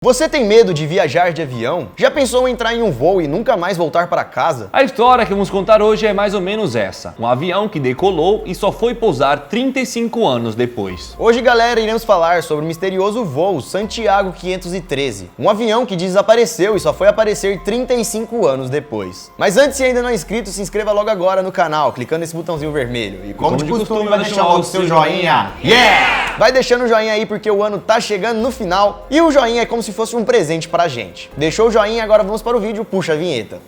Você tem medo de viajar de avião? Já pensou em entrar em um voo e nunca mais voltar para casa? A história que vamos contar hoje é mais ou menos essa. Um avião que decolou e só foi pousar 35 anos depois. Hoje, galera, iremos falar sobre o misterioso voo Santiago 513. Um avião que desapareceu e só foi aparecer 35 anos depois. Mas antes, se ainda não é inscrito, se inscreva logo agora no canal, clicando nesse botãozinho vermelho. E como de costume, vai deixar logo o seu joinha. Yeah! Vai deixando o joinha aí porque o ano tá chegando no final e o joinha é como se fosse um presente pra gente. Deixou o joinha, agora vamos para o vídeo, puxa a vinheta.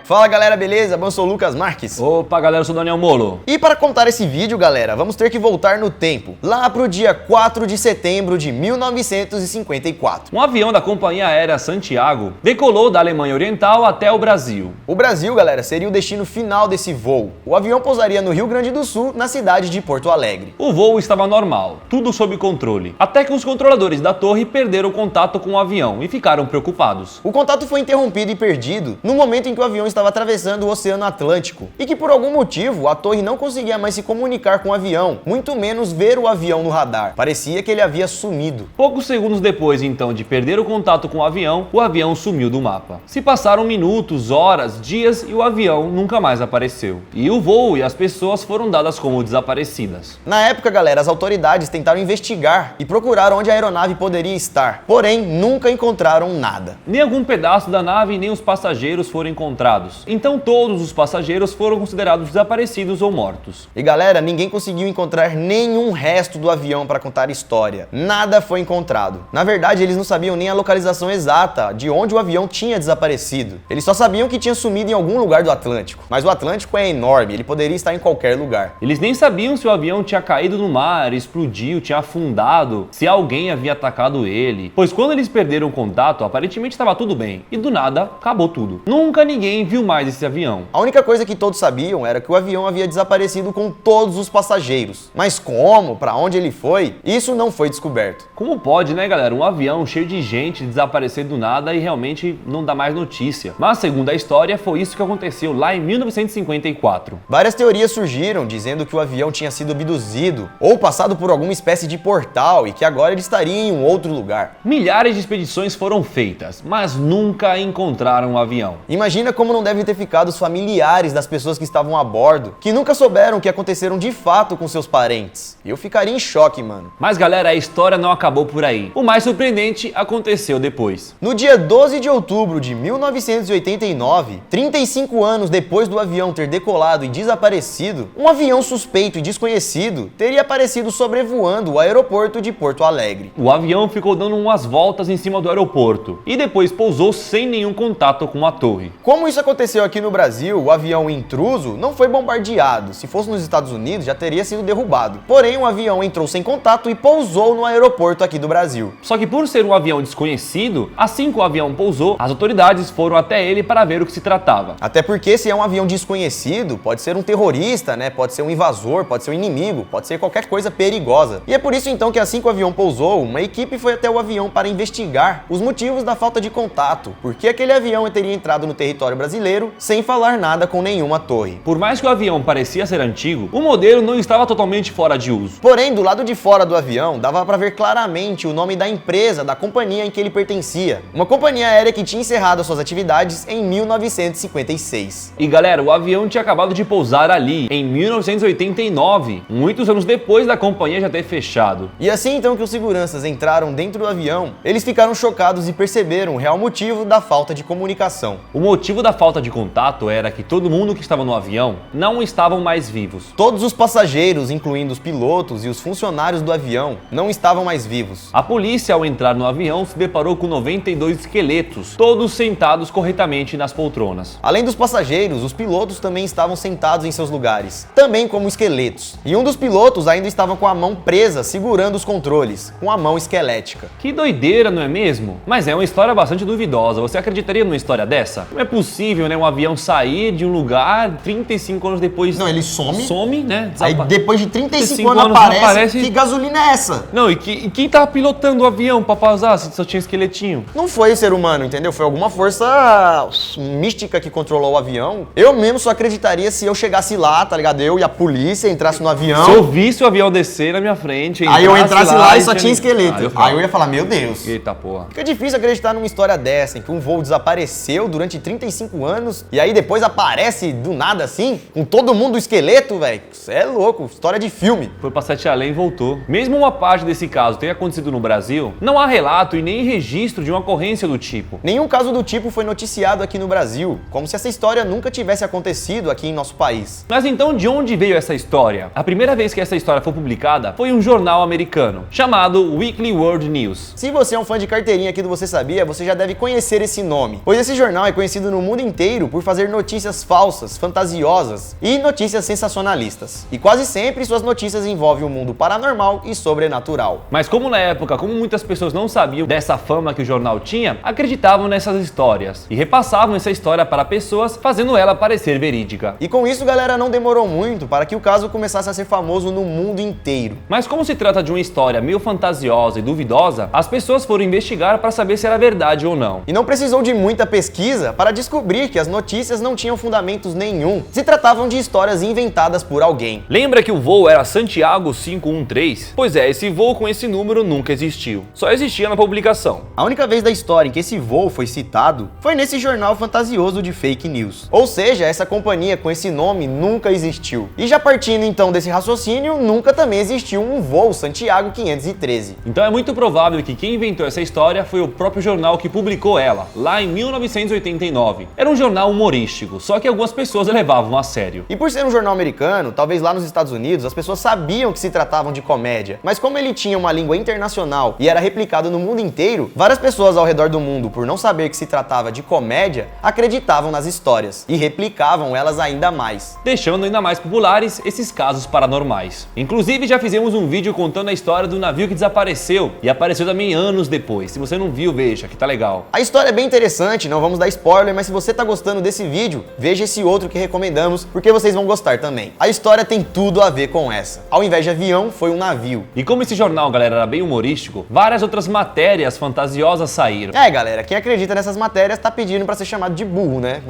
Fala galera, beleza? Eu sou o Lucas Marques. Opa galera, eu sou o Daniel Molo. E para contar esse vídeo, galera, vamos ter que voltar no tempo, lá pro dia 4 de setembro de 1954. Um avião da companhia aérea Santiago decolou da Alemanha Oriental até o Brasil. O Brasil, galera, seria o destino final desse voo. O avião pousaria no Rio Grande do Sul, na cidade de Porto Alegre. O voo estava normal, tudo sob controle, até que os controladores da torre perderam contato com o avião e ficaram preocupados. O contato foi interrompido e perdido no momento em que o avião estava atravessando o Oceano Atlântico e que por algum motivo a torre não conseguia mais se comunicar com o avião, muito menos ver o avião no radar. Parecia que ele havia sumido. Poucos segundos depois, então, de perder o contato com o avião sumiu do mapa. Se passaram minutos, horas, dias e o avião nunca mais apareceu. E o voo e as pessoas foram dadas como desaparecidas. Na época, galera, as autoridades tentaram investigar e procurar onde a aeronave poderia estar, porém nunca encontraram nada. Nem algum pedaço da nave nem os passageiros foram encontrados. Então todos os passageiros foram considerados desaparecidos ou mortos. E galera, ninguém conseguiu encontrar nenhum resto do avião para contar a história. Nada foi encontrado. Na verdade, eles não sabiam nem a localização exata de onde o avião tinha desaparecido. Eles só sabiam que tinha sumido em algum lugar do Atlântico. Mas o Atlântico é enorme, ele poderia estar em qualquer lugar. Eles nem sabiam se o avião tinha caído no mar, explodiu, tinha afundado, se alguém havia atacado ele. Pois quando eles perderam o contato, aparentemente estava tudo bem. E do nada, acabou tudo. Nunca ninguém viu mais esse avião. A única coisa que todos sabiam era que o avião havia desaparecido com todos os passageiros. Mas como? Para onde ele foi? Isso não foi descoberto. Como pode, né, galera? Um avião cheio de gente desaparecer do nada e realmente não dá mais notícia. Mas, segundo a história, foi isso que aconteceu lá em 1954. Várias teorias surgiram dizendo que o avião tinha sido abduzido ou passado por alguma espécie de portal e que agora ele estaria em um outro lugar. Milhares de expedições foram feitas, mas nunca encontraram o avião. Imagina como não devem ter ficado os familiares das pessoas que estavam a bordo, que nunca souberam o que aconteceram de fato com seus parentes. Eu ficaria em choque, mano. Mas galera, a história não acabou por aí. O mais surpreendente aconteceu depois. No dia 12 de outubro de 1989, 35 anos depois do avião ter decolado e desaparecido, um avião suspeito e desconhecido teria aparecido sobrevoando o aeroporto de Porto Alegre. O avião ficou dando umas voltas em cima do aeroporto e depois pousou sem nenhum contato com a torre. Como isso aconteceu aqui no Brasil, o avião intruso não foi bombardeado. Se fosse nos Estados Unidos, já teria sido derrubado. Porém, o avião entrou sem contato e pousou no aeroporto aqui do Brasil. Só que por ser um avião desconhecido, assim que o avião pousou, as autoridades foram até ele para ver o que se tratava. Até porque se é um avião desconhecido, pode ser um terrorista, né? Pode ser um invasor, pode ser um inimigo, pode ser qualquer coisa perigosa. E é por isso então que assim que o avião pousou, uma equipe foi até o avião para investigar os motivos da falta de contato. Por que aquele avião teria entrado no território brasileiro sem falar nada com nenhuma torre. Por mais que o avião parecia ser antigo, o modelo não estava totalmente fora de uso. Porém, do lado de fora do avião, dava para ver claramente o nome da empresa, da companhia em que ele pertencia. Uma companhia aérea que tinha encerrado suas atividades em 1956. E galera, o avião tinha acabado de pousar ali, em 1989, muitos anos depois da companhia já ter fechado. E assim então que os seguranças entraram dentro do avião, eles ficaram chocados e perceberam o real motivo da falta de comunicação. O motivo da falta de contato era que todo mundo que estava no avião não estavam mais vivos. Todos os passageiros, incluindo os pilotos e os funcionários do avião, não estavam mais vivos. A polícia, ao entrar no avião, se deparou com 92 esqueletos, todos sentados corretamente nas poltronas. Além dos passageiros, os pilotos também estavam sentados em seus lugares, também como esqueletos. E um dos pilotos ainda estava com a mão presa, segurando os controles, com a mão esquelética. Que doideira, não é mesmo? Mas é uma história bastante duvidosa. Você acreditaria numa história dessa? Não é possível incrível, né? Um avião sair de um lugar, 35 anos depois... Não, ele some. Some, né? Aí depois de 35 35 anos anos aparece. aparece. Que gasolina é essa? Não, e quem tava pilotando o avião pra pausar se só tinha esqueletinho? Não foi ser humano, entendeu? Foi alguma força mística que controlou o avião. Eu mesmo só acreditaria se eu chegasse lá, tá ligado? Eu e a polícia entrasse no avião. Se eu visse o avião descer na minha frente... Aí eu entrasse lá e só tinha esqueleto. eu Aí eu ia falar, meu Deus. Eita porra. Fica difícil acreditar numa história dessa, em que um voo desapareceu durante 35 anos e aí depois aparece do nada assim, com todo mundo esqueleto, velho. Isso é louco, história de filme. Foi pra Sete Além e voltou. Mesmo uma parte desse caso tenha acontecido no Brasil, não há relato e nem registro de uma ocorrência do tipo. Nenhum caso do tipo foi noticiado aqui no Brasil, como se essa história nunca tivesse acontecido aqui em nosso país. Mas então de onde veio essa história? A primeira vez que essa história foi publicada foi em um jornal americano, chamado Weekly World News. Se você é um fã de carteirinha aqui do Você Sabia, você já deve conhecer esse nome, pois esse jornal é conhecido no mundo inteiro por fazer notícias falsas, fantasiosas e notícias sensacionalistas. E quase sempre suas notícias envolvem o mundo paranormal e sobrenatural. Mas como na época, como muitas pessoas não sabiam dessa fama que o jornal tinha, acreditavam nessas histórias e repassavam essa história para pessoas, fazendo ela parecer verídica. E com isso, galera, não demorou muito para que o caso começasse a ser famoso no mundo inteiro. Mas como se trata de uma história meio fantasiosa e duvidosa, as pessoas foram investigar para saber se era verdade ou não. E não precisou de muita pesquisa para descobrir que as notícias não tinham fundamentos nenhum. Se tratavam de histórias inventadas por alguém. Lembra que o voo era Santiago 513? Pois é, esse voo com esse número nunca existiu. Só existia na publicação. A única vez da história em que esse voo foi citado foi nesse jornal fantasioso de fake news. Ou seja, essa companhia com esse nome nunca existiu. E já partindo então desse raciocínio, nunca também existiu um voo Santiago 513. Então é muito provável que quem inventou essa história foi o próprio jornal que publicou ela, lá em 1989. Era um jornal humorístico, só que algumas pessoas levavam a sério. E por ser um jornal americano, talvez lá nos Estados Unidos as pessoas sabiam que se tratavam de comédia, mas como ele tinha uma língua internacional e era replicado no mundo inteiro, várias pessoas ao redor do mundo, por não saber que se tratava de comédia, acreditavam nas histórias e replicavam elas ainda mais, deixando ainda mais populares esses casos paranormais. Inclusive já fizemos um vídeo contando a história do navio que desapareceu e apareceu também anos depois. Se você não viu, veja, que tá legal. A história é bem interessante, não vamos dar spoiler, mas se você tá gostando desse vídeo, veja esse outro que recomendamos, porque vocês vão gostar também. A história tem tudo a ver com essa. Ao invés de avião, foi um navio. E como esse jornal, galera, era bem humorístico, várias outras matérias fantasiosas saíram. É, galera, quem acredita nessas matérias tá pedindo pra ser chamado de burro, né?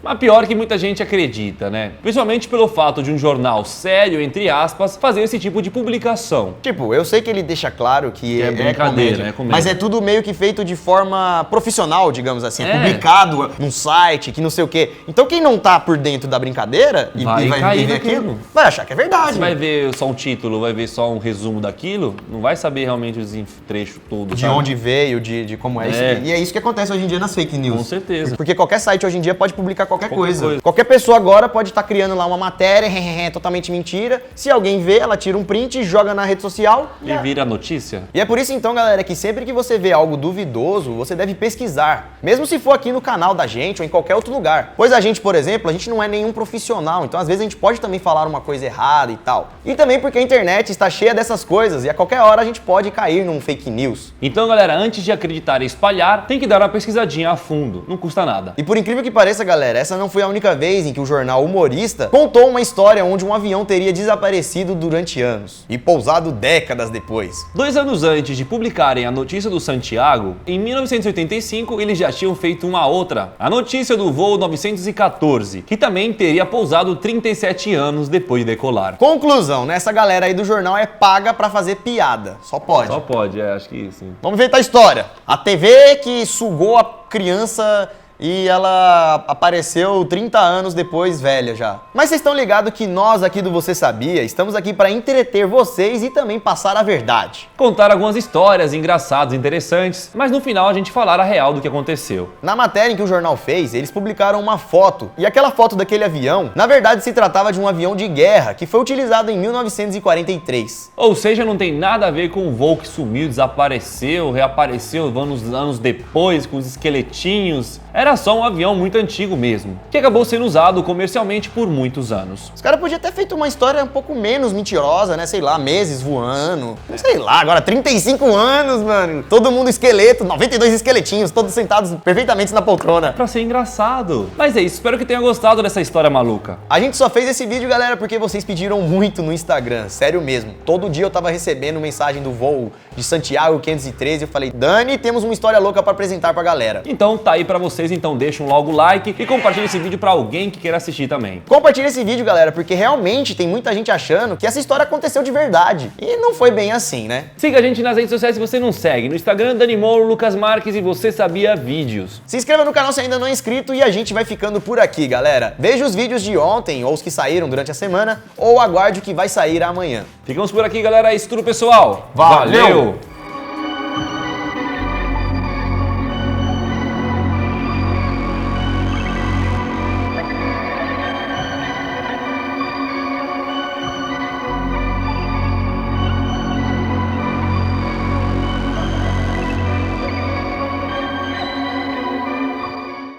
Mas pior que muita gente acredita, né? Principalmente pelo fato de um jornal sério, entre aspas, fazer esse tipo de publicação. Tipo, eu sei que ele deixa claro que é brincadeira, comédia, mas é tudo meio que feito de forma profissional, digamos assim. É publicado num site, que não sei o quê. Então quem não tá por dentro da brincadeira e vai ver aquilo, vai achar que é verdade. Você vai ver só um título, vai ver só um resumo daquilo, não vai saber realmente os trechos todos. De onde veio, de como é isso. E é isso que acontece hoje em dia nas fake news. Com certeza. Porque qualquer site hoje em dia pode publicar qualquer coisa. Qualquer pessoa agora pode estar criando lá uma matéria, totalmente mentira. Se alguém vê, ela tira um print, joga na rede social e vira notícia. E é por isso então, galera, que sempre que você vê algo duvidoso, você deve pesquisar. Mesmo se for aqui no canal da gente ou em qualquer outro lugar. Pois a gente, por exemplo, a gente não é nenhum profissional, então às vezes a gente pode também falar uma coisa errada e tal. E também porque a internet está cheia dessas coisas e a qualquer hora a gente pode cair num fake news. Então, galera, antes de acreditar e espalhar, tem que dar uma pesquisadinha a fundo, não custa nada. E por incrível que pareça, galera, essa não foi a única vez em que o jornal humorista contou uma história onde um avião teria desaparecido durante anos e pousado décadas depois. 2 anos antes de publicarem a notícia do Santiago, em 1985 eles já tinham feito uma outra, a notícia do voo 914, que também teria pousado 37 anos depois de decolar. Conclusão, né? Essa galera aí do jornal é paga pra fazer piada. Só pode. Só pode, acho que sim. Vamos ver a história. A TV que sugou a criança e ela apareceu 30 anos depois, velha já. Mas vocês estão ligados que nós aqui do Você Sabia estamos aqui para entreter vocês e também passar a verdade. Contar algumas histórias engraçadas, interessantes, mas no final a gente falar a real do que aconteceu. Na matéria em que o jornal fez, eles publicaram uma foto. E aquela foto daquele avião, na verdade se tratava de um avião de guerra que foi utilizado em 1943. Ou seja, não tem nada a ver com o voo que sumiu, desapareceu, reapareceu anos depois com os esqueletinhos era só um avião muito antigo mesmo, que acabou sendo usado comercialmente por muitos anos. Os caras podiam ter feito uma história um pouco menos mentirosa, né? Sei lá, meses voando. Sei lá, agora 35 anos, mano. Todo mundo esqueleto, 92 esqueletinhos, todos sentados perfeitamente na poltrona. Pra ser engraçado. Mas é isso, espero que tenha gostado dessa história maluca. A gente só fez esse vídeo, galera, porque vocês pediram muito no Instagram, sério mesmo. Todo dia eu tava recebendo mensagem do voo de Santiago 513 e eu falei, Dani, temos uma história louca pra apresentar pra galera. Então tá aí pra vocês, então deixem logo o like e compartilhem esse vídeo pra alguém que queira assistir também. Compartilha esse vídeo, galera, porque realmente tem muita gente achando que essa história aconteceu de verdade. E não foi bem assim, né? Siga a gente nas redes sociais se você não segue. No Instagram, Dani Molo, Lucas Marques e Você Sabia Vídeos. Se inscreva no canal se ainda não é inscrito e a gente vai ficando por aqui, galera. Veja os vídeos de ontem ou os que saíram durante a semana ou aguarde o que vai sair amanhã. Ficamos por aqui, galera. É isso tudo, pessoal. Valeu!